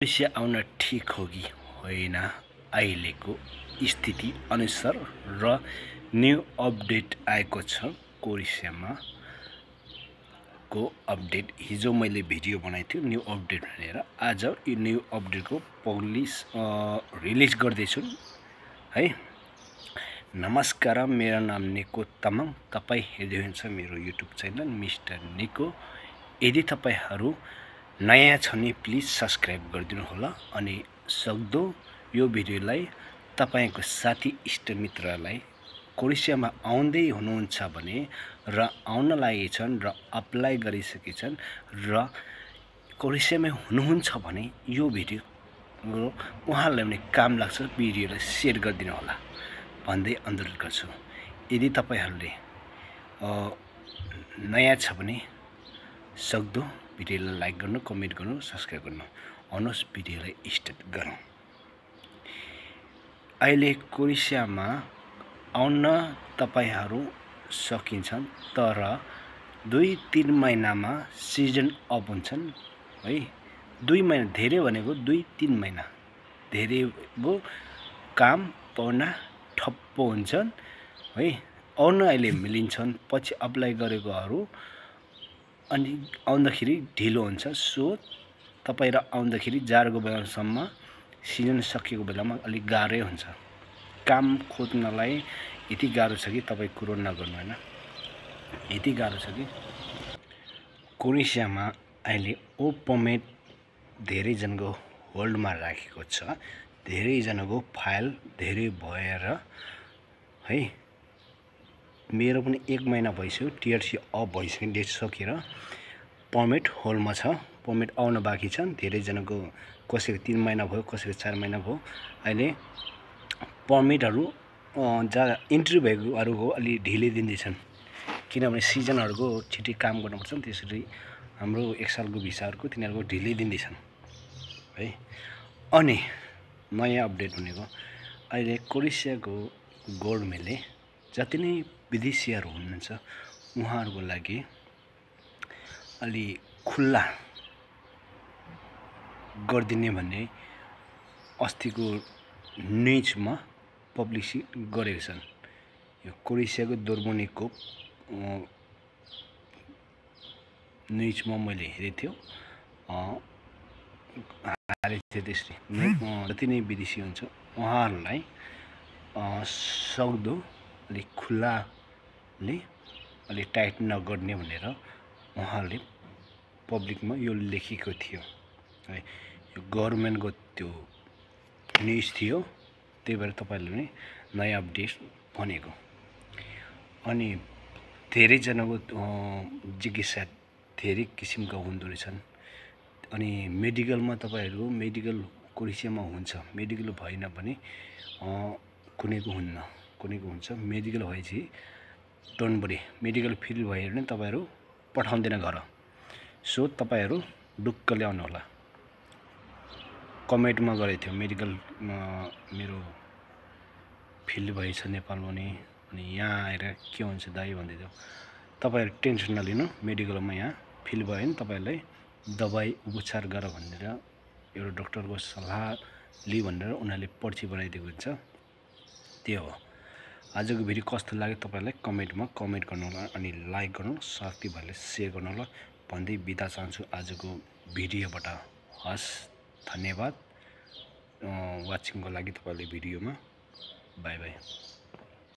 भविष्य आउन ठीक हो कि होइन अहिलेको स्थिति अनुसार र न्यू अपडेट आएको छ कोरिसियामा को अपडेट। हिजो मैले भिडियो बनाएको थियो न्यू अपडेट भनेर। आज यो न्यू अपडेटको पब्लिस रिलिज गर्दैछु है। नमस्कार, मेरो नाम निको तामाङ। तपाईँ हेर्दै हुनुहुन्छ मेरो युट्युब च्यानल मिस्टर निको। यदि तपाईहरू नयाँ छ भने प्लिज सब्सक्राइब गरिदिनु होला अनि सक्दो यो भिडियोलाई तपाईको साथी इष्टमित्रलाई कोरिसियामा आउँदै हुनुहुन्छ भने र आउन लागेछन् र अप्लाई गरिसकेछन् र कोरिसियामा हुनुहुन्छ भने यो भिडियो उहाँलाई पनि काम लाग्छ, भिडियोलाई शेयर गरिदिनु होला भन्दै अनुरोध गर्छु। यदि तपाईहरूले नयाँ छ भने सक्दो भिडियोलाई लाइक गर्नु, कमेन्ट गर्नु, सब्सक्राइब गर्नु। आउनुहोस् भिडियोलाई स्टार्ट गरौँ। अहिले कोरिसियामा आउन तपाईहरू सकिन्छन्, तर 2-3 महिनामा सिजन अफ हुन्छन् है। 2 महिना धेरै भनेको 2-3 महिना धेरै भो काम पाउन ठप्प हुन्छन् है। आउन अहिले मिलिन्छन्, पछि अप्लाई गरेकोहरू अनि आउँदाखेरि ढिलो हुन्छ। सो तपाईँ र आउँदाखेरि जाडोको बेलासम्म सिजन सकिएको बेलामा अलिक गाह्रै हुन्छ। काम खोज्नलाई यति गाह्रो छ कि तपाईँ कुरो नगर्नु होइन, यति गाह्रो छ कि कोरिसियामा अहिले ओ पर्मिट धेरैजनाको होल्डमा राखेको छ। धेरैजनाको फाइल धेरै भएर है। मेरो पनि 1 महिना भइसक्यो, टिआरसी अफ भइसक्यो, डेट सकेर पर्मिट होल्डमा छ। पर्मिट आउन बाँकी छन् धेरैजनाको, कसैको 3 महिना भयो, कसैको 4 महिना भयो। अहिले पर्मिटहरू इन्ट्री भएकोहरूको अलि ढिलै दिँदैछन्, किनभने सिजनहरूको छिटै काम गर्नुपर्छ नि। त्यसरी हाम्रो 1 सालको भिसाहरूको तिनीहरूको ढिलै दिँदैछन् है। अनि नयाँ अपडेट भनेको अहिले कोरिसियाको गभर्नमेन्टले जति नै विदेशीहरू हुनुहुन्छ उहाँहरूको लागि अलि खुल्ला गरिदिने भन्ने अस्तिको न्युजमा पब्लिसिटी गरेको छन्। यो कोरिसियाको दोर्बोनिको न्युजमा मैले हेरेको थियो। त्यसरी जति नै विदेशी हुन्छ उहाँहरूलाई सक्दो अलिक खुल्लाले अलिक टाइट नगर्ने भनेर उहाँहरूले पब्लिकमा यो लेखेको थियो है। यो गभर्नमेन्टको त्यो न्युज थियो, त्यही भएर तपाईँहरूले पनि नयाँ अपडेट भनेको। अनि धेरैजनाको चिकित्सा धेरै किसिमका हुँदो रहेछन्। अनि मेडिकलमा तपाईँहरू मेडिकल कोरिसियामा हुन्छ, मेडिकल भएन भने कुनैको हुन्न, कुनैको हुन्छ। मेडिकल भएपछि डोन्ट वरी, मेडिकल फ्री भयो भने तपाईँहरू पठाउँदैन घर। सो तपाईँहरू ढुक्कले आउनु होला। कमेन्टमा गरेको थियो मेडिकल मेरो फिल्ड भएछ नेपालमा नि, अनि यहाँ आएर के हुन्छ दाइ भन्दै थियो। तपाईँहरू टेन्सन नलिनु, मेडिकलमा यहाँ फिल भयो भने तपाईँहरूलाई दबाई उपचार गर भनेर एउटा डक्टरको सल्लाह लिई भनेर उनीहरूले पर्ची बनाइदिएको हुन्छ। त्यो हो। आजको भिडियो कस्तो लाग्यो तपाईँलाई कमेन्टमा कमेन्ट गर्नु होला अनि लाइक गर्नु, साथीभाइले सेयर गर्नु होला भन्दै बिदा चाहन्छु आजको भिडियोबाट। हस्, धन्यवाद वाचिङको लागि तपाईँले भिडियोमा। By by.